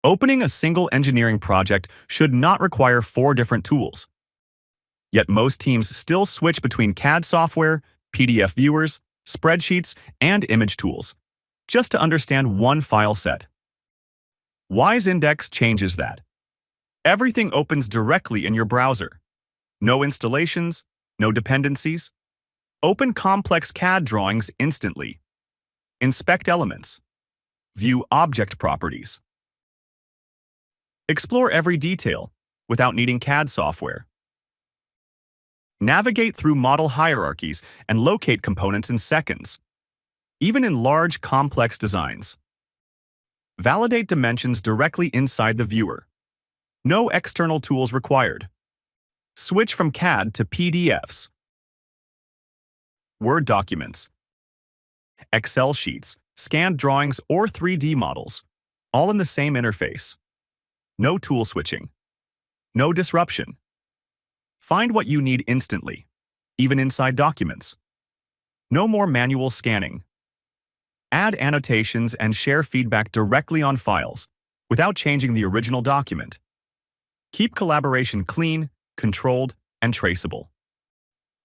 Opening a single engineering project should not require 4 different tools. Yet most teams still switch between CAD software, PDF viewers, spreadsheets, and image tools, just to understand one file set. WiseINDEX changes that. Everything opens directly in your browser. No installations, no dependencies. Open complex CAD drawings instantly. Inspect elements. View object properties. Explore every detail without needing CAD software. Navigate through model hierarchies and locate components in seconds, even in large, complex designs. Validate dimensions directly inside the viewer. No external tools required. Switch from CAD to PDFs, Word documents, Excel sheets, scanned drawings, or 3D models, all in the same interface. No tool switching. No disruption. Find what you need instantly, even inside documents. No more manual scanning. Add annotations and share feedback directly on files without changing the original document. Keep collaboration clean, controlled, and traceable.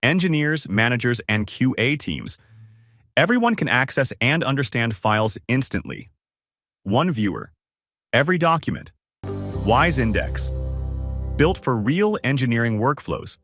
Engineers, managers, and QA teams, everyone can access and understand files instantly. One viewer, every document. WiseINDEX, built for real engineering workflows.